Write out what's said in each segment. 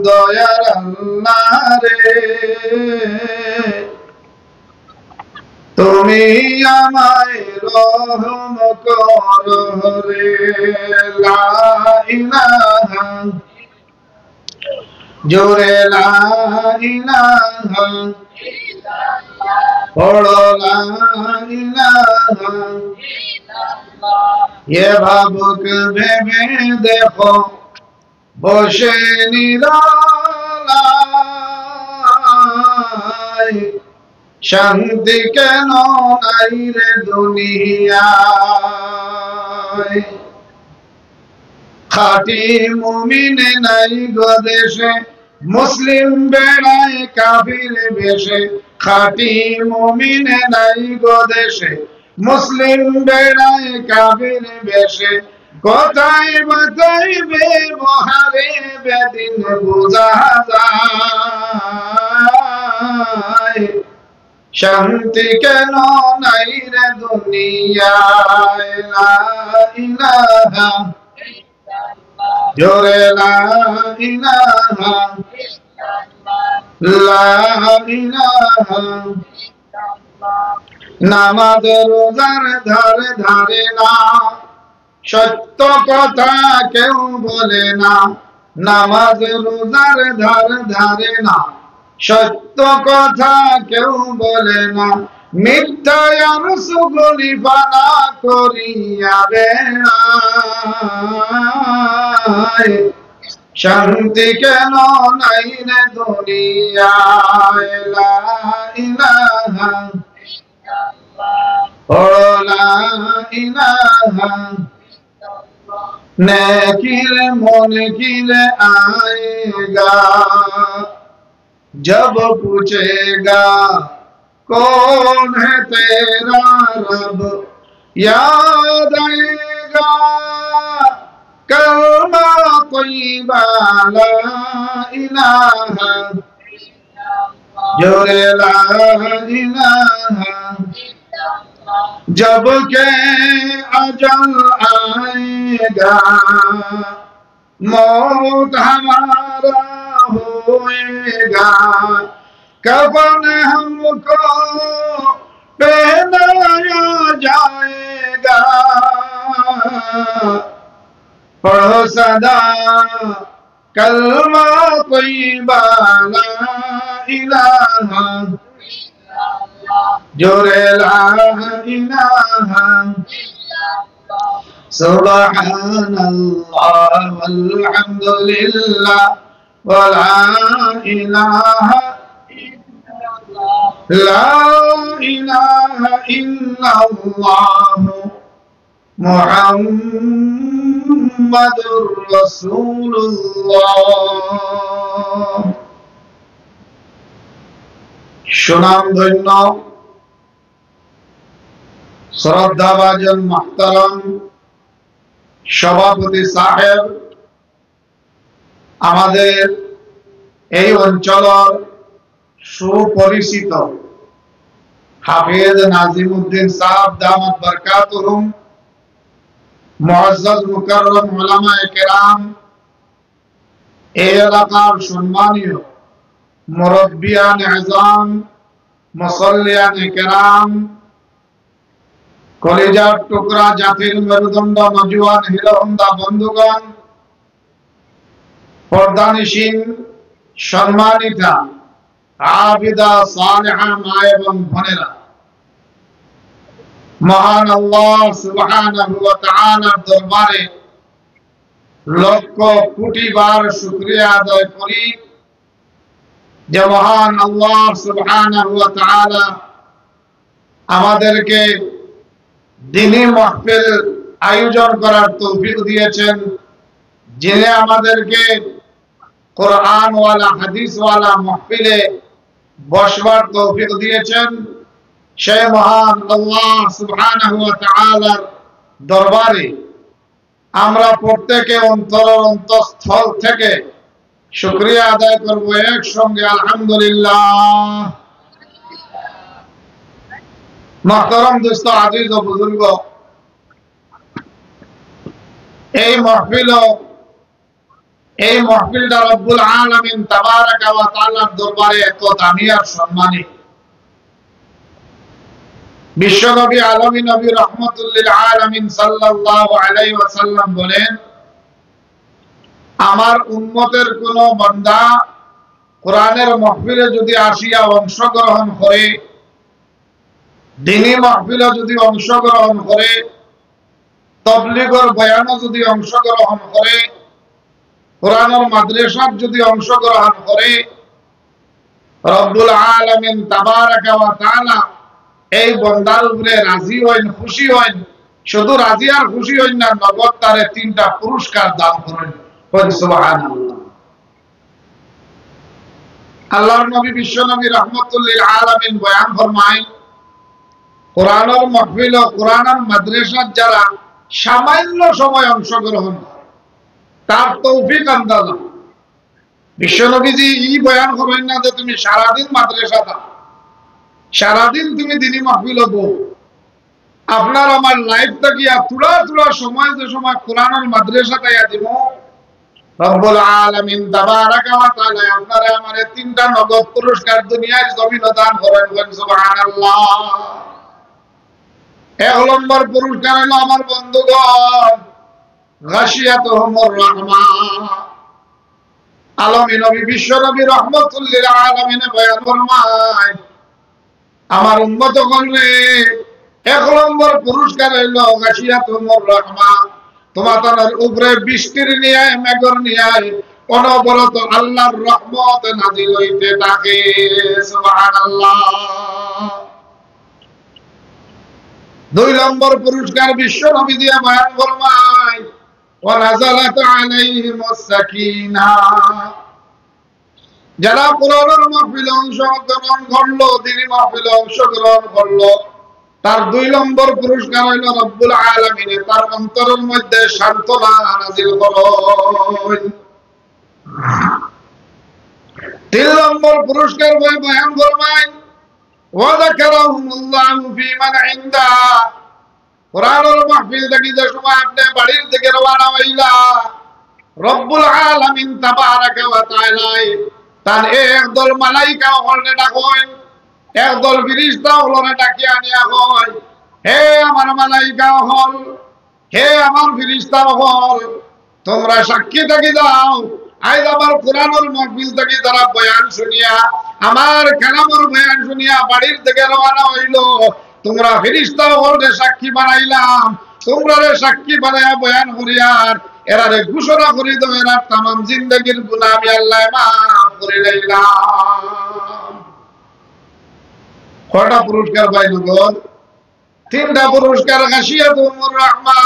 দয়ার আল্লাহ রে তুমি আমায় রহম করো রে লা ইলাহা জোরে লা ইলাহা পড়ো লা ইলাহা ये भावुक ভেবে দেখো বসে নিরালায় শান্তি কেন নাই রে দুনিয়ায় খাঁটি মুমিনে নাই গো দেশে মুসলিম বেড়ায় কাফির বেশে খাঁটি মুমিনে নাই গো দেশে মুসলিম বেড়ায় কাফির বেশে কোথায় বাতাইবে মহারে বেদিন বুঝা যায় শান্তি কেন নাই রে দুনিয়ায় লা ইলাহা জোরে লা ইলাহা লা ইলাহা নামাজ রোজার ধারে ধারে না সত্য কথা কেউ বলে না নামাজ রোজার ধারে ধারে না সত্য কথা কেউ বলে না মিথ্যার সুগলি পানা করিয়া বেড়ায় শান্তি কেন নাই রে দুনিয়ায় লা ইলাহা লা ইলাহা नेकिले मन किले आएगा जब पूछेगा कौन है तेरा रब याद आएगा कलमा तय्यबा ला इलाहा जोरे ला इलाहा जब के अजल आएगा मौत हमारा होएगा कफन हमको पहनाया जाएगा पढ़ो सदा कलमा तय्यबा ला इलाहा जोरे ला इलाहा सुब्हानल्लाह वल्हम्दुलिल्लाह वला इलाहा इल्लल्लाह मुहम्मदुर रासूलुल्लाह सुनाम धन्य श्रद्धाभाजन महतरम सभापति साहेब आमादेर এই অঞ্চলের সুপরিচিত হাফেজ নাজিমউদ্দিন সাহেব দামাত বরকাতুহুম মুআজ্জাজ মুকাররম উলামায়ে কেরাম এই এলাকার সম্মানীয় মুরব্বিয়ান আযম মুসল্লিয়ান কেরাম কলেজার টুকরা জাতির মেরুদণ্ড নওজোয়ান হিরোহন্দা বন্ধুগণ পর্দানিশীন সম্মানিতা আবিদা সালেহা মা এবং বোনেরা মহান আল্লাহ সুবহানাহু ওয়া তাআলার দরবারে লক্ষ কোটি বার শুকরিয়া আদায় করি যে মহান আল্লাহ সুবহানাহু ওয়া তাআলা আমাদেরকে দ্বীনি মাহফিল আয়োজন করার তৌফিক দিয়েছেন যিনি আমাদেরকে কোরআন ওয়ালা হাদিস ওয়ালা মাহফিলে বসবার তৌফিক দিয়েছেন সেই মহান আল্লাহ সুবহানাহু ওয়া তাআলার দরবারে আমরা প্রত্যেকে অন্তরস্থল থেকে শুকরিয়া আদায় করব একসঙ্গে আলহামদুলিল্লাহ। محترم دوستو عزیز و بزرگو এই মাহফিল এই মাহফিলটা রব্বুল আলামিন তাবারাকা ওয়া তাআলার দরবারে এত দামি আর সম্মানী। বিশ্বনবী আলামিন নবী রাহমাতুল লিল আলামিন সাল্লাল্লাহু আলাইহি ওয়াসাল্লাম বলেন, আমার উম্মতের কোন বান্দা কোরআনের মাহফিলে যদি আসিয়া অংশগ্রহণ করে, দ্বীনি মাহফিলে যদি অংশগ্রহণ করে, তাবলীগের বয়ানে যদি অংশগ্রহণ করে, কোরআনের মাদ্রাসাত যদি অংশগ্রহণ করে, রব্বুল আলামিন তাবারাকা ওয়া তাআলা এই বান্দার উপরে রাজি হইন, খুশি হইন। শুধু রাজি আর খুশি হইন না, নগদ তারে 3টা পুরস্কার দান করেন। সুবহানাল্লাহ। আল্লাহর নবী বিশ্বনবী রাহমাতুল লিল আলামিন বয়ান ফরমায়, কোরআনের মাহফিল ও কোরআনের মাদ্রাসাত যারা সামান্য সময় অংশগ্রহণ করে, তার তৌফিক আন্দাজা। বিশ্বনবীজি এই বয়ান করেন না যে তুমি সারাদিন মাদ্রাসা দাও, সারাদিন তুমি দ্বীনি মাহফিল বউ। আপনার আমার লাইফটা কি থোড়া থোড়া সময়, যে সময় কোরআনের মাদ্রাসা তাইয়া দিব, রব্বুল আলামিন তাবারাকা ওয়া তাআলা আপনারে আমারে 3টা নগদ পুরস্কার দুনিয়ার জমিনে দান করেন। সুবহানাল্লাহ। 1 নম্বর পুরস্কার হলো আমার বন্ধুগণ, গাশিয়াতুহুমুর রাহমা। আলামিন নবী বিশ্বনবী রাহমাতুল লিল আলামিন বয়ান ফরমায়, আমার উম্মতগণ রে, 1 নম্বর পুরস্কার হলো গাশিয়াতুহুমুর রাহমা। তোমাদের উপরে বৃষ্টির নিয়ে, মেঘর নিয়ে অনবরত আল্লাহর রহমত নাজিল হইতে থাকে। সুবহানাল্লাহ। 2 নম্বর পুরস্কার বিশ্ব নবী দিয়ে বয়ান ফরমায়, ওয়া নাযালাত আলাইহিমুস সাকিনাহ। যারা কোরআনের মাহফিলে অংশগ্রহণ করলো, দ্বীনি মাহফিলে অংশগ্রহণ করলো, তার 2 নম্বর পুরস্কার হইল রব্বুল আলামিন তার অন্তরের মধ্যে সান্ত্বনা নাজিল করেন। 3 নম্বর পুরস্কার বয়ান ফরমায়, ওয়া যাকারাহুমুল্লাহু ফি মান ইনদা। কোরআনের মাহফিল থেকে যে সময় আপনি বাড়ির থেকে রওনা হইলা, রব্বুল আলামিন তাবারাকা ওয়া তাআলা তার একদল মালায়েকা হলনে ডাকেন, একদল ফেরেশতা হলনে ডাকিয়া আনিয়া কয়, হে আমার মালায়েকা হল, হে আমার ফেরেশতা হল, তোমরা সাক্ষী থাকি দাও, আজ আমার কোরআনের মাহফিল থেকে যারা বয়ান শুনিয়া, আমার কালামের বয়ান শুনিয়া বাড়ির থেকে রওনা হইল, তোমরা ফেরেশতা হলরে সাক্ষী বানাইলাম, তোমরা সাক্ষী বানায়া বয়ান করিয়ার এরারে ঘোষণা করি দাও, এরা তামাম জিন্দেগীর গুনাহ আমি আল্লাহ মাফ করে দিলাম। কয়টা পুরস্কার পাই নগদ? 3টা পুরস্কার। গাশিয়াতুহুমুর রাহমা,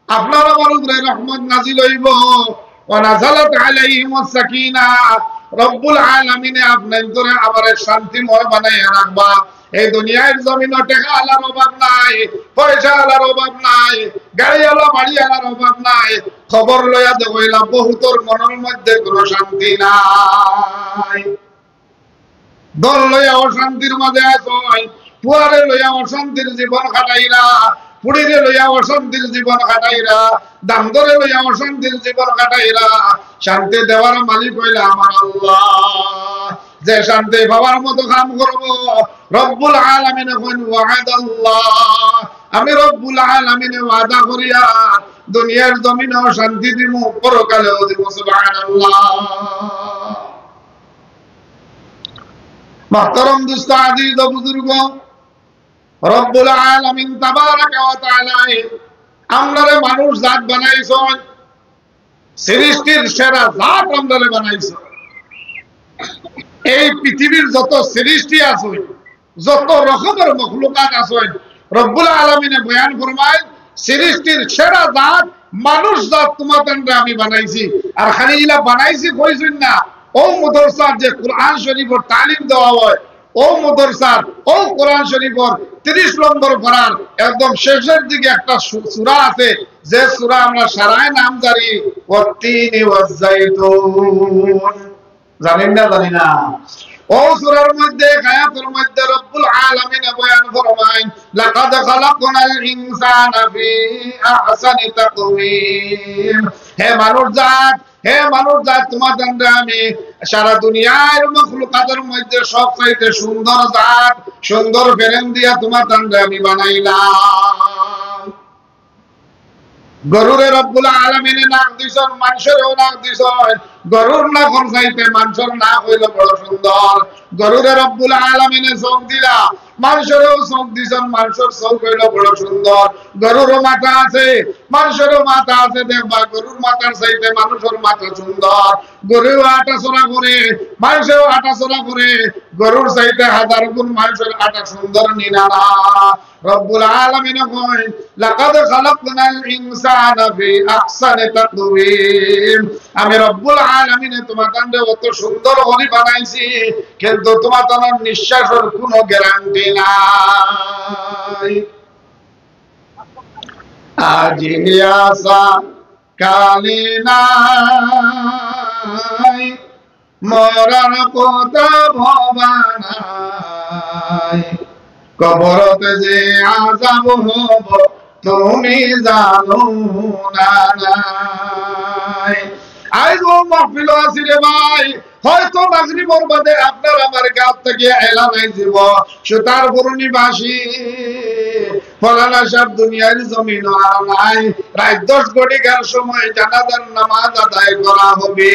আপনার আমার উপরে রহমত নাজিল হইব। ওয়া নাযালাত আলাইহিমুস সাকিনাহ, রব্বুল আলামিন আপনার ভিতরে আমারে শান্তিময় বানাইয়া রাখবা। এই দুনিয়ার জমিনে টাকা আলার অভাব নাই, পয়সা আলার অভাব নাই, গাড়ি আলা বাড়ি আলার অভাব নাই। খবর লইয়া দেখইলা বহুতর মনের মধ্যে কোনো শান্তি নাই। দল লইয়া অশান্তির মাঝে আসই, পুয়ারে লইয়া অশান্তির জীবন কাটাইরা, পুড়িরে লইয়া অশান্তির জীবন কাটাইরা, দামদরে লইয়া অশান্তির জীবন কাটাইরা। শান্তি দেওয়ার মালিক হইলা আমার আল্লাহ। যে শান্তি পাওয়ার মতো কাম করব, রব্বুল আলামিন কইন ওয়াদাল্লাহ, আমি রব্বুল আলামিন ওয়াদা করিয়া দুনিয়ার জমিনে শান্তি দিমু, পরকালেও দিব। সুবহানাল্লাহ। محترم دوست عزیز و بزرگوں، رب العالمین تبارک و تعالی আমরারে মানুষ জাত বানাইছেন, সৃষ্টির সেরা জাত আমরারে বানাইছেন। এই পৃথিবীর যত সৃষ্টি আছে, যত রকমের মখলুকাত আছে, রব্বুল আলামিনে বয়ান ফরমায় সৃষ্টির সেরা জাত মানুষ জাত তোমাদেরকে আমি বানাইছি। আর খালি ইলা বানাইছি কইছেন না, ও মাদ্রাসা যে কোরআন শরীফের তালিম দেওয়া হয়, ও মাদ্রাসা ও কোরআন শরীফের 30 নম্বর পড়ার একদম শেষের দিকে একটা সূরা আছে, যে সূরা আমরা সারায় নাম জানি, ওয়াত্তিনি ওয়াজ্জাইতুন। জানেন না? জানি না। ও সূরার মধ্যে আয়াতের মধ্যে রব্বুল আলামিন বয়ান ফরমায়, লাকাদ খালাকনাল ইনসানা ফি আহসানি তাকওয়িম। হে মানুষ জাত, হে মানুষ জাত তোমাদের আমি সারা দুনিয়ার মাখলুকাতের মধ্যে সবচাইতে সুন্দর জাত সুন্দর ফেরেন দিয়া তোমাদের আমি বানাইলাম। গরুরে রব্বুল আলামিনে নাক দিছেন, মানুষেরও নাক দিছেন। গরুর না চাইতে মানুষের না হইল বড় সুন্দর। গরুরে রব্বুল আলামিনে চোখ দিলা, মানুষেরও চোখ দিছেন, মানুষের চোখ হইল বড় সুন্দর। গরুরও মাথা আছে, মানুষেরও মাথা আছে, দেখবা গরুর মাথার চাইতে মানুষের মাথা সুন্দর। গরুও আটা চলা করে, মানুষেও আটা চলা করে, গরুর চাইতে হাজার গুণ মানুষের আটা সুন্দর নিনারা। রব্বুল আলামিন কয় লাকাদ খালাকনাল ইনসানা ফি আহসানি তাকওয়িম, আমি রব্বুল আলামিন তোমাদের অত সুন্দর করে বানাইছি, কিন্তু তোমাদের নিঃশ্বাসের কোনো গ্যারান্টি নাই। আজি আসা কালি নাই, মরার কথা ভবা নাই, কবরতে যে আযাব হব তুমি জানো না। আইজ মাহফিল আছে রে ভাই, হয়তো মাগরিবের বাদে আপনার আমার গাছ থেকে এলান আইব সুতার পূর্ণিমাসী ফলানা সাহেব দুনিয়ার জমিন আর নাই, রাত 10 ঘটিকার সময় জানাজার নামাজ আদায় করা হবে।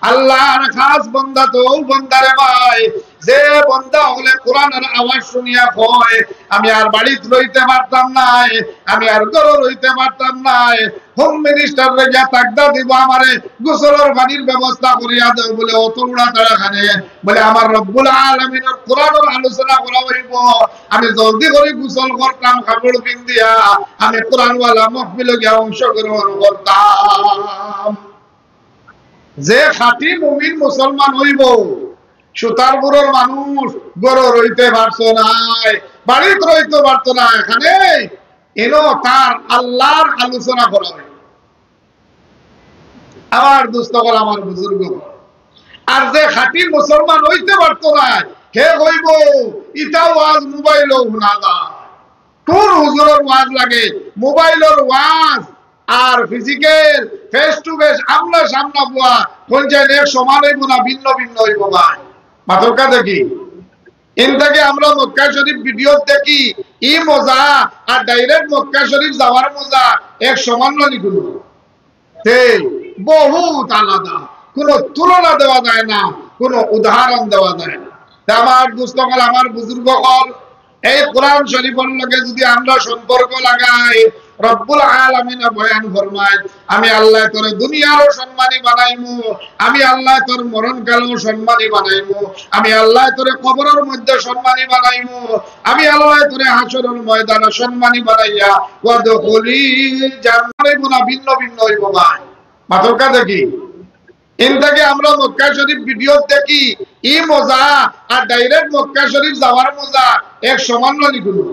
আল্লাহর খাস বান্দা তো বান্দারে ভাই, যে বান্দা হলে কোরআনের আওয়াজ শুনিয়া কয় আমি আর বাড়িতে রইতে পারতাম নাই, আমি আর ঘরে রইতে পারতাম নাই, হোম মিনিস্টার রে যা তাকদা দিব আমারে গোসলের পানির ব্যবস্থা করিয়া দাও বলে অত উড়া তারা খানে বলে আমার রব্বুল আলামিনের কোরআনের আলোচনা করা হইব, আমি জলদি করে গোসল করতাম, কাপড় পিন্দিয়া আমি কোরআনওয়ালা মাহফিলে গিয়া অংশগ্রহণ করতাম। যে খাঁটি মুমিন মুসলমান হইব, সুতারপুরের মানুষ গড় রইতে পারতো নাই, বাড়িতে রইতে পারতো না, এখানে এনো তার আল্লাহর আলোচনা করা হয়। আমার দুস্থকল আমার বুজুর্গ, আর যে খাঁটি মুসলমান হইতে পারতো না হে হইব ইটা ওয়াজ মোবাইলও শোনা যায়। কোন হুজুরের ওয়াজ লাগে? মোবাইলের ওয়াজ আর ফিজিক্যাল ফেস টু ফেস আমরা সামনা বুয়া কোন জায়গায় এক সমান হইব না ভিন্ন ভিন্ন হইব ভাই। মাতকা দেখি ইন থেকে আমরা মক্কা শরীফ ভিডিও দেখি, ই মজা আর ডাইরেক্ট মক্কা শরীফ যাওয়ার মজা এক সমান নয়, কোনো বহুত আলাদা, কোনো তুলনা দেওয়া যায় না, কোনো উদাহরণ দেওয়া যায় না। আমার দুস্থকল আমার বুজুর্গ হল এই কোরআন শরীফের লগে যদি আমরা সম্পর্ক লাগাই, রব্বুল আলামিন বয়ান ফরমায় আমি আল্লাহ তোর দুনিয়ারও সম্মানী বানাইমু, আমি আল্লাহ তোর মরণকালেও সম্মানী বানাইমু, আমি আল্লাহ তোর কবরের মধ্যে সম্মানী বানাইমু, আমি আল্লাহ তোর হাসরের ময়দানে সম্মানী বানাইয়া ওয়াদখুলি জান্নাতে গুনা ভিন্ন ভিন্ন হইব ভাই। মাতকা দেখি ইন থেকে আমরা মক্কা শরীফ ভিডিও দেখি, ই মজা আর ডাইরেক্ট মক্কা শরীফ যাওয়ার মজা এক সমান নয়, কোনো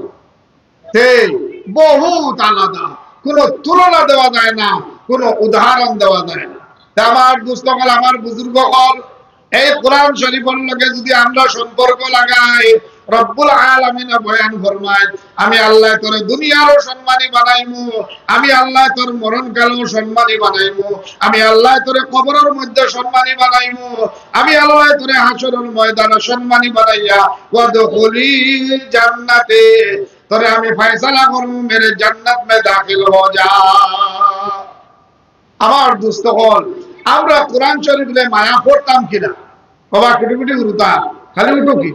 বহুত আলাদা, কোনো তুলনা দেওয়া যায় না, কোনো উদাহরণ দেওয়া যায় না। আমার দুস্থকল আমার বুজুর্গ হল এই কোরআন শরীফের লগে যদি আমরা সম্পর্ক লাগাই, রব্বুল আলামিন বয়ান ফরমায় আমি আল্লাহ তোর দুনিয়ারও সম্মানী বানাইমু, আমি আল্লাহ তোর মরণকালেও সম্মানী বানাইমু, আমি আল্লাহ তোর কবরের মধ্যে সম্মানী বানাইমু, আমি আল্লাহ তোর হাসরের ময়দানে সম্মানী বানাইয়া ওয়াদখুলি জান্নাতে তোরে আমি ফয়সালা করব মেরে জান্নাত মে দাখিল হো যা। আমার দুস্থকল আমরা কোরআন শরীফে মায়া পড়তাম কিনা? বাবা কুটি গুরুতা খালি উঠো কি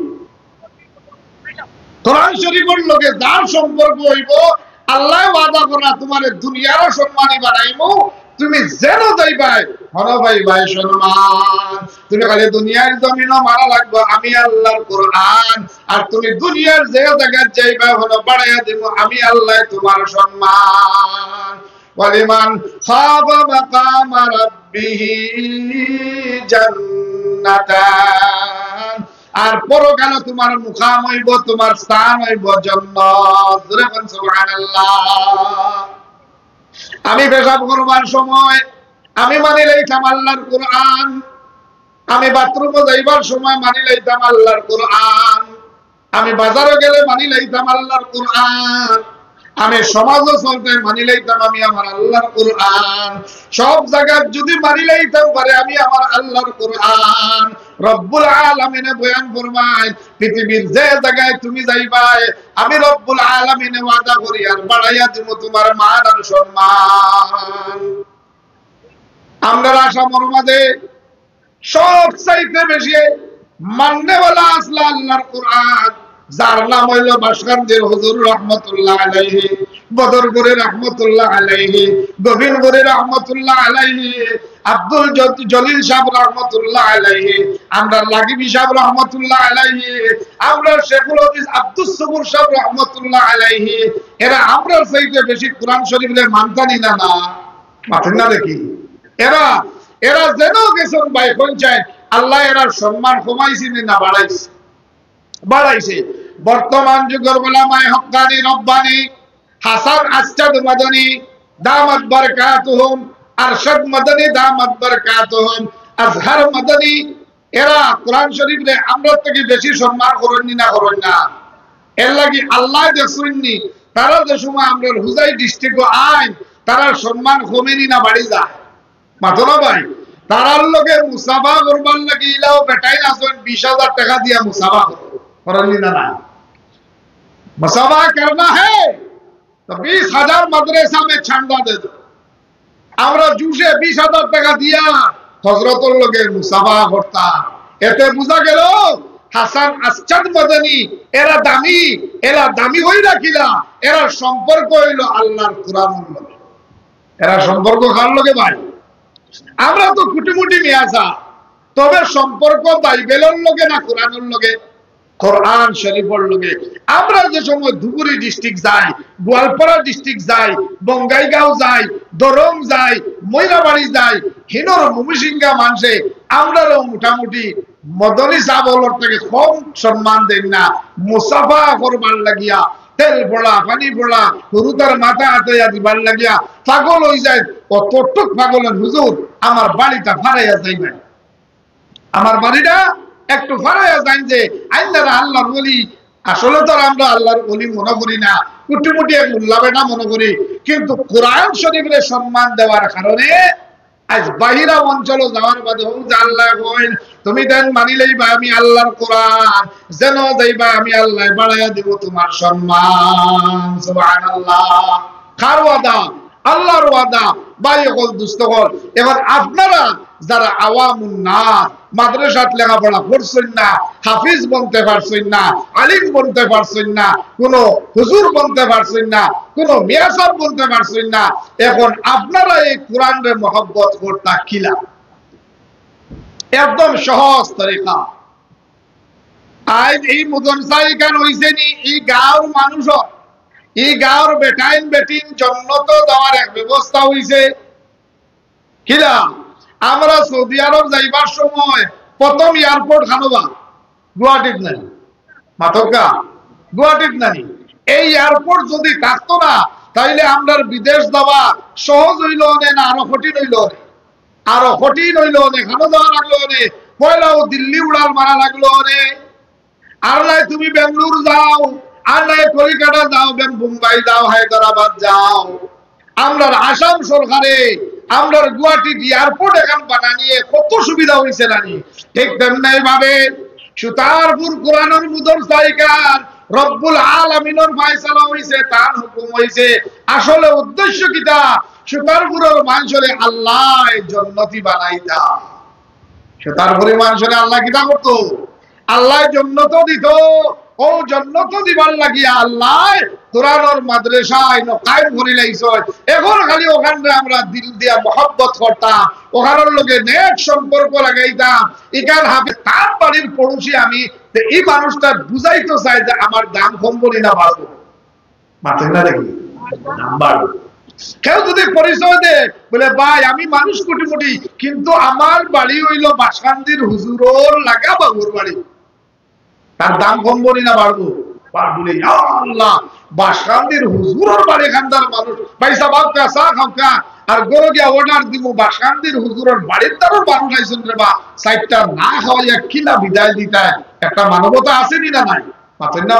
কোরআন শরীফের লগে যার সম্পর্ক হইব আল্লাহ ওয়াদা করা তোমার দুনিয়ারও সম্মানী বানাইমু, তুমি যেন যাইবাই হলো ভাই ভাই সম্মান, তুমি খালি দুনিয়ার জমিনও মারা লাগবে আমি আল্লাহর কোরআন, আর তুমি দুনিয়ার যে জায়গায় যাইবা হলো বাড়াইয়া দিব আমি আল্লাহ তোমার সম্মান। ওয়ালিমান খাবা মাকাম রাব্বিহি জান্নাতান, আর পরকালে তোমার মুকাম হইব, তোমার স্থান হইব জান্নাত। জোরে বলেন সুবহানাল্লাহ। আমি পেশাব করবার সময় আমি মানি লইতাম আল্লাহর কোরআন, আমি বাথরুমে যাইবার সময় মানি লইতাম আল্লাহর কোরআন, আমি বাজারে গেলে মানি লইতাম আল্লাহর কোরআন, আমি সমাজও চলতে মানি লইতাম আমি আমার আল্লাহর কোরআন, সব জায়গায় যদি মানি লইতাম পারে আমি আমার আল্লাহর কোরআন। রব্বুল আলামিন বয়ান ফরমায় পৃথিবীর যে জায়গায় তুমি যাইবাই আমি রব্বুল আলামিন ওয়াদা করি আর বাড়াইয়া দিব তোমার মান আর সম্মান। আমরা আশা মরমাদে সব চাইতে বেশি মাননেওয়ালা আসলে আল্লাহর কোরআন, যার নাম হইল বাসকান্দির হুজুর রহমতুল্লাহ আলাইহি, বদরপুরে রহমতুল্লাহ আলাইহি, গোবিন্দপুরে রহমতুল্লাহ আলাইহি, আব্দুল জলিল সাহেব রহমতুল্লাহ আলাইহি, আমরা লাগিবি সাহেব রহমতুল্লাহ আলাইহি, আমরা শেখুল হাদিস আব্দুস সবুর সাহেব রহমতুল্লাহ আলাইহি, এরা আমরা চাইতে বেশি কোরআন শরীফের মানতানি না না মাথেন না দেখি। এরা এরা যেন গেছেন ভাই পঞ্চায়েত, আল্লাহ এরা সম্মান কমাইছে না বাড়াইছে? বাড়াইছে। বর্তমান যুগের উলামায়ে হক্কানি রব্বানি হাসান আসজাদ মাদানী দামাত বারাকাতুহুম, আরশাদ মাদানী দামাত বারাকাতুহুম, আজহার মাদানী, এরা কোরআন শরীফে আমরা থেকে বেশি সম্মান করেন না করেন না? এর লাগি আল্লাহ দেখুননি তারা যে সময় আমরা হুজাই ডিস্ট্রিক্ট আইন তারা সম্মান কমেনি না বাড়ি যায় মাথো না ভাই? তারার লোকে মুসাফা করবার লাগি ইলাও বেটাই আসেন 20,000 টাকা দিয়া মুসাফা করেন না? मुसाफा करना है तो 20,000 मदरसा में छांदा दे दो। আমরা জুসে 20,000 টাকা দিয়া হযরতুল লোকে মুসাফা করতা। এতে বুঝা গেল হাসান আসজাদ মাদানী এরা দামি হইলা কিলা? এরা সম্পর্ক হইল আল্লাহর কোরআনের লগে। এরা সম্পর্ক কার লগে ভাই? আমরা তো কুটিমুটি মিয়াছা, তবে সম্পর্ক বাইবেলের লগে না কোরআনের লগে? কোরআন শরীফের লগে। আমরা যে সময় ধুবুরি ডিস্ট্রিক্ট যাই, গোয়ালপাড়া ডিস্ট্রিক্ট যাই, বঙ্গাইগাঁও যাই, দরং যাই, ময়নাবাড়ি যাই, হিনর ময়মনসিংহ মানুষে আমরাও মোটামুটি মদনী সাহাবর থেকে কম সম্মান দেন না। মুসাফা করবার লাগিয়া তেল পড়া পানি পড়া হুরুতার মাথা হাতাইয়া দিবার লাগিয়া পাগল হয়ে যায়। কতটুক পাগলের হুজুর আমার বাড়িটা ফারাইয়া যাইবেন, আমার বাড়িটা একটু ফারাইয়া যান যে আইনারা আল্লাহর ওলি। আসলে তো আমরা আল্লাহর ওলি মনে করি না, কুটিমুটি এক উল্লাবে না মনে করি, কিন্তু কোরআন শরীফের সম্মান দেওয়ার কারণে আজ বাহিরা অঞ্চলে যাওয়ার বাদে আল্লাহ কইন তুমি দেন মানিলেই বা আমি আল্লাহর কোরআন যেন যাইবা আমি আল্লাহ বাড়াইয়া দিব তোমার সম্মান। সুবহানাল্লাহ। কার ওয়াদা? আল্লাহর ওয়াদা। ভাই হল দুস্থ হল। এবার আপনারা যারা আওয়ামুন নাস মাদ্রাসাত লেখাপড়া করছেন না, হাফিজ বনতে পারছেন না, আলিম বনতে পারছেন না, কোন হুজুর বনতে পারছেন না, কোন মিয়া সাহেব বনতে পারছেন না, এখন আপনারা এই কোরআনের মহব্বত করতা কিলা? একদম সহজ তরিকা। আজ এই মুদন সাইকান হইছে নি এই গাঁওর মানুষ, এই গাঁওর বেটাইন বেটিন জন্নত দেওয়ার এক ব্যবস্থা হইছে কিলা? আমরা সৌদি আরব যাইবার সময় প্রথম এয়ারপোর্ট খানোবা গুয়াহাটিত নাই, মাথকা গুয়াহাটিত নাই। এই এয়ারপোর্ট যদি থাকতো না তাইলে আমরা বিদেশ যাওয়া সহজ হইল না আরো কঠিন হইল, আরো কঠিন হইল। খানো যাওয়া লাগলো পয়লাও দিল্লি উড়াল মারা লাগলো। আর নাই তুমি বেঙ্গালুরু যাও, আর নাই কলিকাতা যাও, মুম্বাই যাও, হায়দ্রাবাদ যাও। আমরা আসাম সরকারে আমরা গুয়াহাটি এয়ারপোর্ট এখন বানানিয়ে কত সুবিধা হয়েছে নানি? ঠিক তেমনি ভাবে সুতারপুর কোরআনের মুদরসাইকার রব্বুল আলামিনের ফয়সালা হইছে, তার হুকুম হইছে। আসলে উদ্দেশ্য কিটা? সুতারপুরের মানুষরে আল্লাহ জান্নাতি বানাইতা। সুতারপুরের মানুষরে আল্লাহ কিটা করতো? আল্লাহ জান্নাত দিত। ও জান্নাত দিবার লাগিয়া আল্লাহ কোরআনের মাদ্রাসায় কায়েম করে লাইছে। এখন খালি ওখানে আমরা দিল দিয়া মহব্বত করতাম, ওখানের লগে নেট সম্পর্ক লাগাইতাম। এখান হবে তার বাড়ির পড়োশি আমি, এই মানুষটা বুঝাইতে চাই যে আমার দাম কমবো না বাড়বো, মাথা না দেখি দাম বাড়বো। কেউ যদি পরিচয় দে বলে ভাই আমি মানুষ কুটিমুটি, কিন্তু আমার বাড়ি হইল বাসকান্দির হুজুরর লাগা বাবুর বাড়ি, তার দাম কমবো না বাড়বো? বলে আল্লাহ বাসকান্দির হুজুরর বাড়ি খানদার মানুষ পয়সা বাপকা চা খাওকা আর গরু গিয়া অর্ডার দিব বাসকান্দির হুজুরর বাড়ির তারও মানুষ আইসেন রে বা সাইডটা না খাওয়াইয়া কিলা বিদায় দিতা। একটা মানবতা আছে না নাই? পাচ্ছেন না?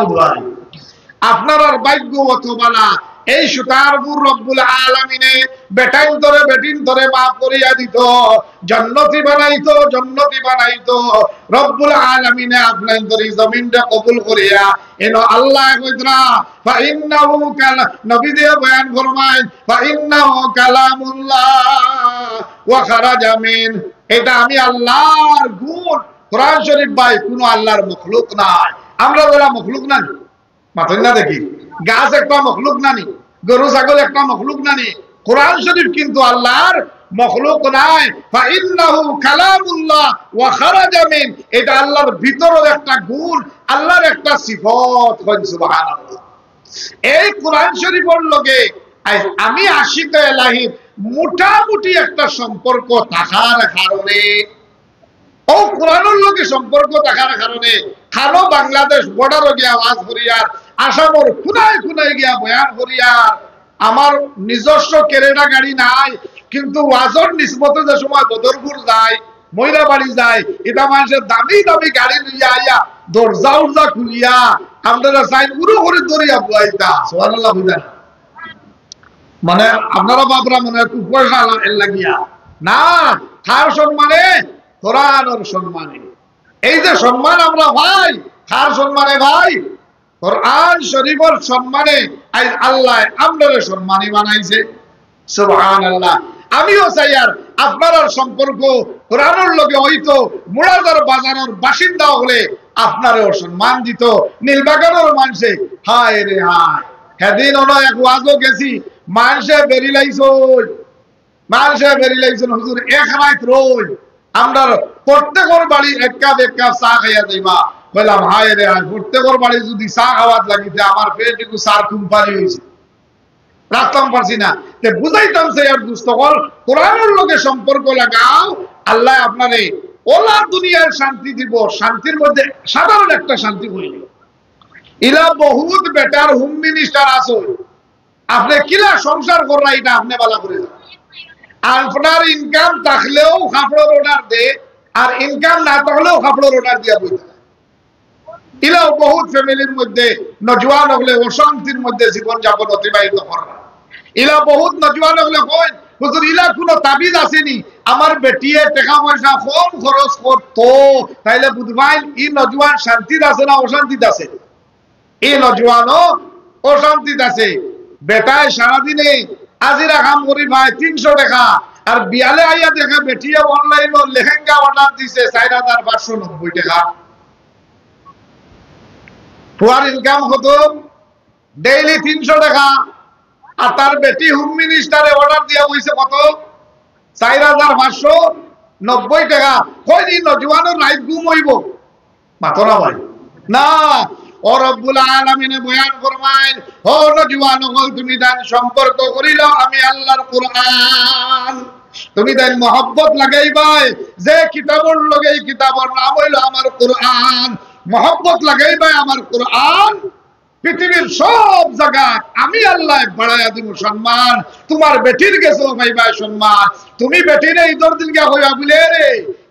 আপনার ভাগ্য অথবা এই সুতারপুর রব্বুল আলামিনে বেটাইন ধরে বেটিন ধরে মাফ করিয়া দিত, জান্নাতি বানাইতো রব্বুল আলামিনে আপনার ধরে জমিনটা কবুল করিয়া এনো আল্লাহ কইতরা ফা ইন্নাহু কালা নবী দিয়ে বয়ান ফরমায় ফা ইন্নাহু কালামুল্লাহ ওয়া খারাজা মিন, এটা আমি আল্লাহর গুণ। কোরআন শরীফ ভাই কোন আল্লাহর মখলুক নাই, আমরা বলা মখলুক না মাথা না দেখি, গাছ একটা মখলুক নানি, গরু ছাগল একটা মখলুক নানি, কোরআন শরীফ কিন্তু আল্লাহর মখলুক নাই। ফাইন্নাহু কালামুল্লাহ ওয়া খারাজা মিন, এটা আল্লাহর ভিতরের একটা গুণ, আল্লাহর একটা সিফত। সুবহানাল্লাহ। এই কোরআন শরীফের লগে আমি আশিক ইলাহি মোটামুটি একটা সম্পর্ক থাকার কারণে, ও কোরআনের লগে সম্পর্ক থাকার কারণে খানো বাংলাদেশ বর্ডারও গিয়া আওয়াজ করিয়ার, আসামর খুনায় খুনায় গিয়া বয়ান করিয়ার, আমার নিজস্ব কেরেডা গাড়ি নাই, কিন্তু ওয়াজর নিসবতে যে সময় বদরপুর যায়, ময়রা বাড়ি যায়, এটা মানুষের দামি দামি গাড়ি লইয়া আইয়া দরজা উর্জা খুলিয়া আপনারা চাই উড়ো করে দরিয়া বুয়াইতা। সুবহানাল্লাহ। বুঝেন মানে আপনারা বাবরা মনে খুব পয়সা লাগিয়া না, তার সম্মানে কোরআনের সম্মানে, এই যে সম্মান আমরা ভাই কার সম্মানে ভাই, কোরআন শরীফের সম্মানে আজ আল্লাহ আমাদের সম্মানী বানাইছে। সুবহানাল্লাহ। আমিও চাই আর আপনার সম্পর্ক কোরআনের লগে হইতো, মুরাদার বাজারের বাসিন্দা হলে আপনারও সম্মান দিত, নীলবাগানের মানুষে হায় রে হায়। সেদিন ওনা এক ওয়াজও গেছি, মানুষে বেরিলাইছেন হুজুর এক রাত রই, আমরা প্রত্যেকের বাড়ি এক কাপ চা খাইয়া যাইবা। বললাম হায় রে হায়, প্রত্যেকের বাড়ি যদি চা খাওয়াত লাগিতে আমার পেট একটু চার কুম্পানি হয়েছে, রাখতাম পারছি না। বুঝাইতাম সে আর দুস্থকল কোরআনের লোকের সম্পর্ক লাগাও, আল্লাহ আপনারে ওলা দুনিয়ার শান্তি দিব, শান্তির মধ্যে সাধারণ একটা শান্তি হইল। ইলা বহুত বেটার হোম মিনিস্টার আছে, আপনি কিলা সংসার করা এটা আপনি বালা করে যান। আপনার ইনকাম থাকলেও কাপড়ের অর্ডার দে, আর ইনকাম না থাকলেও কাপড়ের অর্ডার দিয়া বইতে। ইলাও বহুত ফ্যামিলির মধ্যে নজওয়ান হলে অশান্তির মধ্যে জীবন যাপন অতিবাহিত করা। ইলা বহুত নজওয়ান হলে কই হুজুর ইলা কোনো তাবিজ আসেনি, আমার বেটিয়ে টাকা পয়সা কম খরচ করতো, তাইলে বুঝবাই ই নজওয়ান শান্তিত আছে না অশান্তিত আছে। এই নজওয়ানও অশান্তিত আছে। বেটায় সারাদিনে আজিরা কাম করি ভাই 300 টাকা, আর বিয়ালে আইয়া দেখে বেটিয়ে অনলাইন লেহেঙ্গা অর্ডার দিছে 4590 টাকা। পুয়ার ইনকাম হতো ডেইলি 300 টাকা, আর তার বেটি হোম মিনিস্টারে অর্ডার দিয়া হইছে কত 4590 টাকা। কই দিন নজওয়ানের রাইত গুম হইব মাতরা ভাই না। ও রব্বুল আলামিনে বয়ান ফরমায়, ও নজওয়ান হল তুমি দান সম্পর্ক করিল আমি আল্লাহর কোরআন, তুমি দান মহব্বত লাগাইবাই যে কিতাবের লগে, এই কিতাবের নাম হইল আমার কোরআন। মহব্বত লাগাইবাই আমার কোরআন, পৃথিবীর সব জায়গা আমি আল্লাহ বাড়াইয়া দিব সম্মান। তোমার বেটির গেছো ভাইবা সম্মান, তুমি বেটিরে ঈদর দিন গা হইয়া বলে রে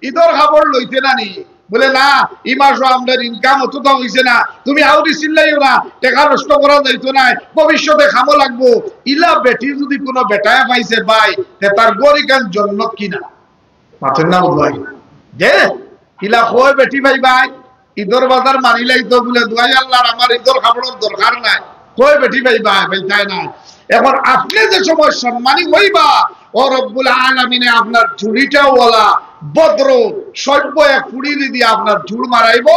ঈদর খাবার লইতে নানি, বলে না এই মাসও আমাদের ইনকাম অতটা হইছে না, তুমি আউরি চিল্লাইও না, টাকা নষ্ট করা যাইতো না, ভবিষ্যতে খামো লাগবো। ইলা বেটি যদি কোনো বেটায় পাইছে ভাই, তার গরিকান জন্য কিনা মাথের না ভাই যে ইলা কয় বেটি ভাই ভাই ঈদর বাজার মানিলাই তো বলে দুয়াই আল্লাহর আমার ঈদর খাবারের দরকার নাই, কই বেটি ভাই ভাই ভাই তাই না। এখন আপনি যে সময় সম্মানী হইবা, ও রব্বুল আলামিনে আপনার ঝুড়িটাও ওলা বদ্র সভ্য এক ফুড়িলি দিয়ে আপনার ঝুড় মারাইব,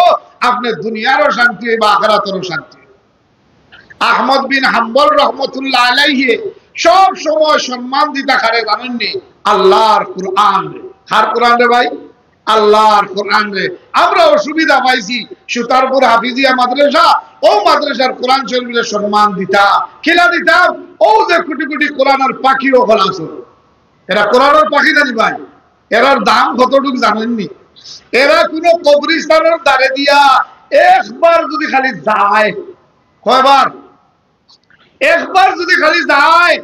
আপনি দুনিয়ারও শান্তি হইবা আখিরাতেরও শান্তি। আহমদ বিন হাম্বল রহমতুল্লাহ আলাইহি সব সময় সম্মান দিতা কারে জানেননি? আল্লাহর কোরআন রে। কার কোরআন রে ভাই? আল্লাহর কোরআন রে। আমরা অসুবিধা পাইছি সুতারপুর হাফিজিয়া মাদ্রাসা, ও মাদ্রাসার কোরআন শরীফের সম্মান দিতাম, খেলা দিতাম। ও যে কোটি কোটি কোরআনের পাখিও হল আছে, এরা কোরআনের পাখি জানি ভাই, এরার দাম কতটুকু জানেননি? এরা কোন কবরিস্তানের দ্বারে দিয়া একবার যদি খালি যায়, কয়বার? একবার যদি খালি যায়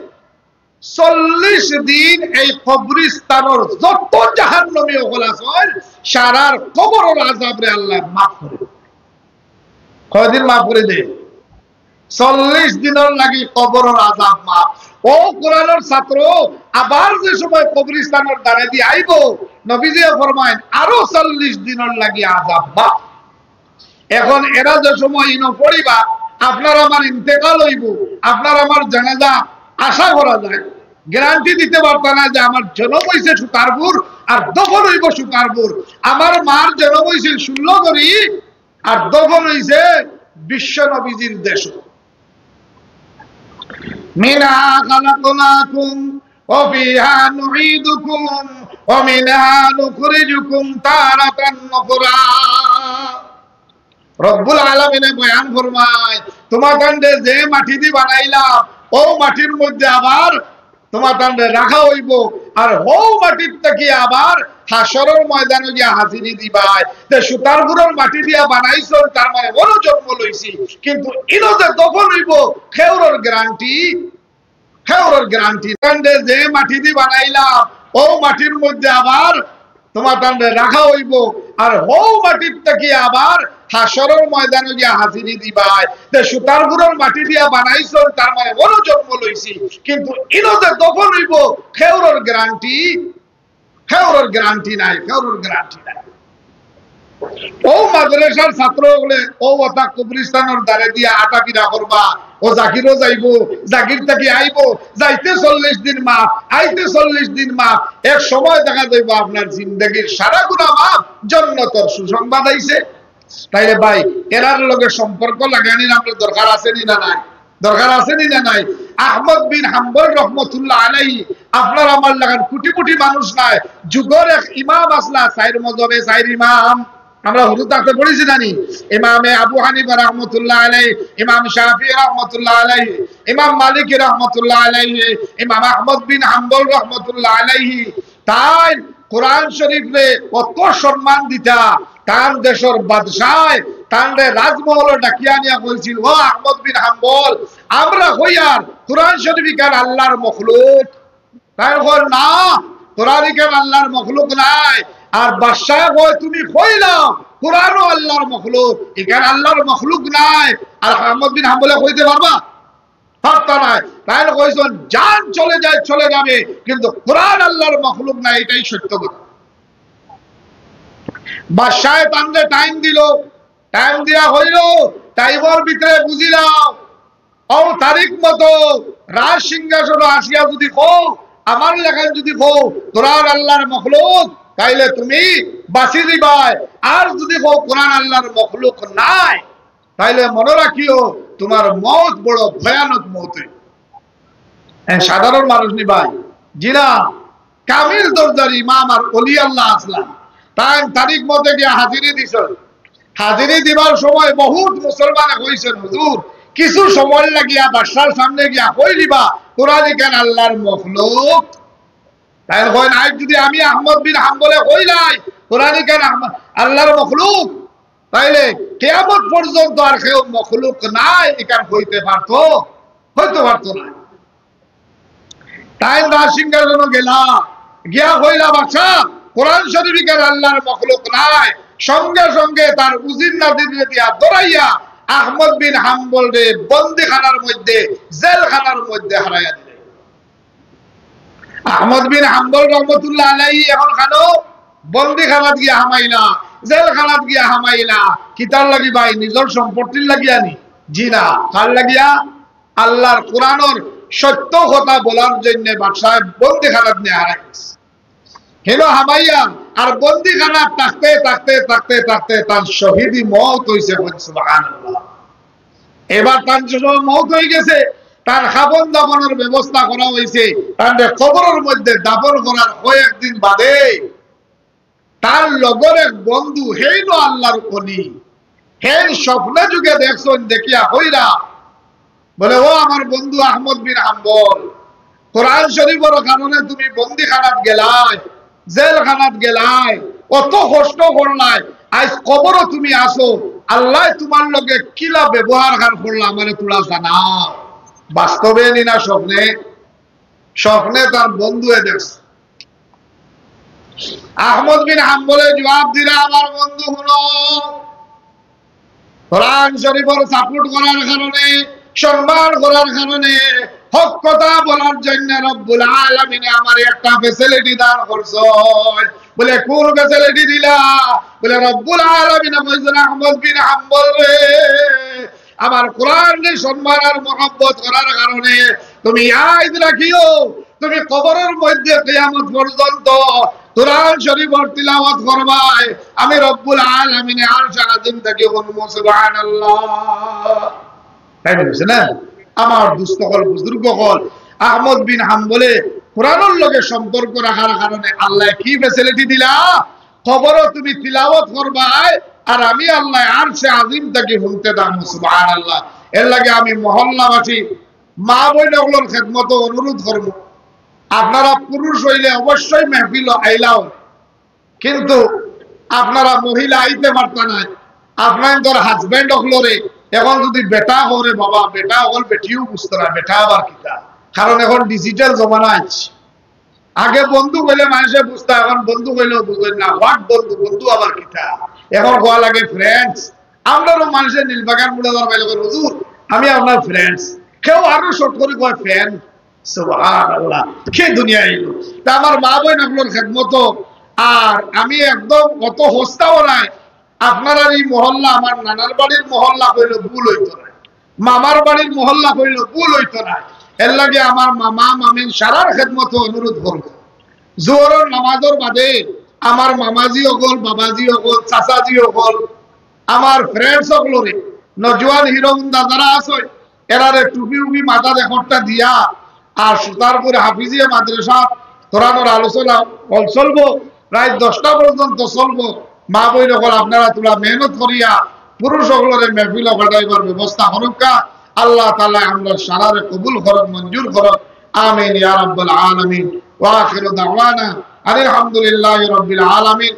40 দিন এই কবরিস্তানের যত জাহান্নামী হল আছে সারার কবরের আযাব রে আল্লাহ মাফ করে। কয়দিন মাফ করে দে? 40 দিনের লাগি কবরের আযাব মাফ। ও কোরআনের ছাত্র, আবার যে সময় কবরস্থানের দ্বারে দিয়ে আইব, নবীজি ফরমায় আরো 40 দিনের লাগি আযাব মাফ। এখন এরা যে সময় ইনো পড়িবা, আপনার আমার ইন্তেকাল হইব, আপনার আমার জানাজা আশা করা যায়, গ্যারান্টি দিতে পারত না যে আমার জন্ম হইছে সুতারপুর আর দফন হইব সুতারপুর। আমার মার জন্ম হইছে 16 করি আর দফন হইছে বিশ্ব নবীজির দেশ। মিনা খালাকনাকুম ওয়া ফিহা নুঈদুকুম ওয়া মিনহা নুখরিজুকুম তারাতান উখরা। রব্বুল আলামিনে বয়ান ফরমায়, তোমাদের যে মাটি দিয়ে বানাইলাম ও মাটির মধ্যে আবার তোমাদের রাখা হইব, আর ও মাটির থেকে আবার হাসরের ময়দানে গিয়া হাজিরি দিবাই। যে সুতারপুরের মাটি দিয়া বানাইছো তার মানে বড় জন্ম লইছি, কিন্তু ইনো যে দফন হইব খেউরের গ্যারান্টি, খেউরের গ্যারান্টি। যে মাটি দিয়ে বানাইলাম ও মাটির মধ্যে আবার তোমাদের রাখা হইব, আর ও মাটির থেকে আবার হাসরের ময়দানে গিয়া হাজিরি দিবাই। যে সুতারপুরের মাটি দিয়া বানাইছো তার মানে বড় জন্ম লইছি, কিন্তু ইনো যে দফন হইব খেউরের গ্যারান্টি, খেউরের গ্যারান্টি নাই, খেউরের গ্যারান্টি নাই। ও মাদ্রাসার ছাত্র বলে ও ওটা কবরস্থানের দ্বারে দিয়া আটা পিড়া করবা, ও জাকিরও যাইব, জাকির থেকে আইব, যাইতে 40 দিন মাফ, আইতে 40 দিন মাফ। এক সময় দেখা যাইব আপনার জিন্দগির সারা গুনাহ মাফ, জান্নাতের সুসংবাদ আইছে। তাইলে ভাই এরার লগে সম্পর্ক লাগানির আমাদের দরকার আছে নি না নাই? দরকার আছে নি না নাই? আহমদ বিন হাম্বল রহমতুল্লাহ আলাইহি আপনার আমার লাগান কোটি কোটি মানুষ নাই, যুগের এক ইমাম আসলা, সাইর মযহবে সাইর ইমাম আমরা হুজুর তাকে পড়েছি জানি, ইমামে আবু হানিফা রাহমাতুল্লাহ আলাইহি, ইমাম শাফিঈ রাহমাতুল্লাহ আলাইহি, ইমাম মালিক রাহমাতুল্লাহ আলাইহি, ইমাম আহমদ বিন হাম্বল রাহমাতুল্লাহ আলাইহি। তাই কোরআন শরীফে কত সম্মান দিতা, তার দেশের বাদশাহ তানরে রাজমহলে ডাকিয়া নিয়া কইছিল, ও আহমদ বিন হাম্বল, আমরা হইয়ার কোরআন শরীফ কার আল্লাহর মখলুক। তাই কই না, কোরআন কার আল্লাহর মখলুক নাই। আর বাদশাহ কয় তুমি কইলাও কোরআনও আল্লাহর মখলুক, এখানে আল্লাহর মখলুক নাই। আর আহমদ বিন হাম্বলে কইতে পারবা? পারতা নাই। তাই কইছেন জান চলে যায় চলে যাবে, কিন্তু কোরআন আল্লাহর মখলুক নাই, এটাই সত্য কথা। বাদশাহ তানরে টাইম দিল, টাইম দিয়া হইল, টাইমের ভিতরে বুঝিলাম ও তারিখ মতো রাজ সিংহাসন আসিয়া যদি কও, আমার লেখায় যদি কও কোরআন আল্লাহর মখলুক, তাইলে তুমি বাঁচি দিবাই। আর যদি কও কোরআন আল্লাহর মখলুক নাই, তাইলে মনে রাখিও তোমার মত বড় ভয়ানক মত। সাধারণ মানুষ নি ভাই, জিনা কামিল দরজার ইমাম আর ওলি আল্লাহ আসলাম, তাই তারিখ মতে গিয়া হাজিরি দিছ। হাজিরি দিবার সময় বহুত মুসলমানে কইছেন, হুজুর কিছু সময় লাগিয়া বাদশার সামনে গিয়া কই দিবা কোরআন কেন আল্লাহর মখলুক। তাই কই নাই, যদি আমি আহমদ বিন হাম্বলে কইলাই কোরআন কেন আল্লাহর মখলুক, তাইলে কিয়ামত পর্যন্ত আর কেউ মখলুক নাই এখান কইতে পারতো? হইতে পারতো না। তাই রাজ সিংহাসনে গেলা, গিয়া কইলা বাদশা কোরআন শরীফ কেন আল্লাহর মখলুক নাই। সঙ্গে সঙ্গে তার উজির নাজির দিয়া দৌড়াইয়া আহমদ বিন হাম্বল রে বন্দিখানার মধ্যে, জেলখানার মধ্যে হারাইয়া দিলেন। আহমদ বিন হাম্বল রহমতুল্লাহ আলাইহি এখন খানো বন্দিখানাত গিয়া হামাইলা, জেলখানাত গিয়া হামাইলা। কিতার লাগি ভাই? নিজের সম্পত্তির লাগিয়া নি? জি না, কার লাগিয়া? আল্লাহর কোরআনের সত্য কথা বলার জন্য বাদশাহ বন্দিখানাত নিয়ে হারাইছে। হেলো হামাইয়া আর বন্দিখানা থাকতে থাকতে থাকতে থাকতে তার শহীদি মওত হইছে। সুবহানাল্লাহ। এবার তার মওত হয়ে গেছে, তার খাবন দাফনের ব্যবস্থা করা হয়েছে। তার কবরের মধ্যে দাফন করার কয়েকদিন বাদে তার লগর এক বন্ধু হেইল আল্লাহর ওলি, হেন স্বপ্নে যুগে দেখছেন, দেখিয়া হইরা বলে, ও আমার বন্ধু আহমদ বিন হাম্বল, কোরআন শরীফের কারণে তুমি বন্দিখানাত গেলাই, জেলখানাত গেলাই, কত কষ্ট করলাই, আজ কবরও তুমি আসো, আল্লাহ তোমার লগে কিলা ব্যবহার করলাম মানে তোরা জানাও। বাস্তবে নি না স্বপ্নে? স্বপ্নে তার বন্ধু দেখছে। আহমদ বিন হাম্বলে জবাব দিলা, আমার বন্ধু হলো কোরআন শরীফের সাপোর্ট করার কারণে সম্মান করার কারণে, হক কথা বলার জন্য রব্বুল আলামিন আমার একটা ফ্যাসিলিটি দান করছে। বলে কোন ফ্যাসিলিটি দিলা? বলে রব্বুল আলামিন কইছেন আহমদ বিন হাম্বল রে, আমার কোরআনের সম্মান আর মহব্বত করার কারণে তুমি ইয়াদ রাখিও, তুমি কবরের মধ্যে কিয়ামত পর্যন্ত কোরআন শরীফের তিলাওয়াত করবাই, আমি রব্বুল আলামিন আরশ আযীম থেকে বলবো সুবহানাল্লাহ। তাই বলছে না? আমার দুস্থ হল বুজুর্গ হল আহমদ বিন হাম্বলে কোরআনের লগে সম্পর্ক রাখার কারণে আল্লাহ কি ফ্যাসিলিটি দিলা? কবরও তুমি তিলাওয়াত করবাই আর আমি আল্লাহ আরশে আযীম থেকে শুনতে দাম। সুবহানাল্লাহ। এর লাগে আমি মহল্লাবাসী মা বোনগুলোর খেদমত অনুরোধ করব, আপনারা পুরুষ হইলে অবশ্যই মেহফিল আইলাও, কিন্তু আপনারা মহিলা আইতে পারতা না। আপনার হাজবেন্ড হলরে এখন যদি বেটা হরে বাবা, বেটা হল বেটিও বুঝতে না বেটা আবার কিতা, কারণ এখন ডিজিটাল জমানা আছে। আগে বন্ধু হইলে মানুষে বুঝতে, এখন বন্ধু হইলেও বুঝবেন না। হোয়াট বন্ধু, বন্ধু আবার কিতা, এখন হওয়া লাগে ফ্রেন্ডস। আমরাও মানুষের নীলবাগান মুড়ে দেওয়ার বাইরে হুজুর আমি আপনার ফ্রেন্ডস, কেউ আরো শর্ট করে কয় ফ্রেন্ড। সুবহানাল্লাহ, কি দুনিয়া এলো। তা আমার মা বোন আপনার খেদমত, আর আমি একদম অত হস্তাও নাই। আপনারা এই মহল্লা আমার নানার বাড়ির মহল্লা কইল ভুল হইতো না, মামার বাড়ির মহল্লা কইল ভুল হইতো না। এর লাগে আমার মামা মামিন সারার খেদমত অনুরোধ করব, জোহরের নামাজের বাদে আমার মামাজি হল, বাবাজি হল, চাচাজি হল, আমার ফ্রেন্ডস হলরে নজওয়ান হিরোগুন্দা যারা আছে এরারে টুপি উপি মাথা দেখরটা দিয়া আর সুতার করে হাফিজিয়া মাদ্রাসা কোরআনের আলোচনা চলবো, প্রায় 10টা পর্যন্ত চলবো। মা বই সকল আপনারা তোলা মেহনত করিয়া পুরুষ সকলের মেহফিল ঘটাইবার ব্যবস্থা হরকা। আল্লাহ তাআলা আমরা সারারে কবুল করক, মঞ্জুর করক। আমিন ইয়া রাব্বাল আলামিন। ওয়া আখিরু দাওয়ানা আলহামদুলিল্লাহি রাব্বিল আলামিন।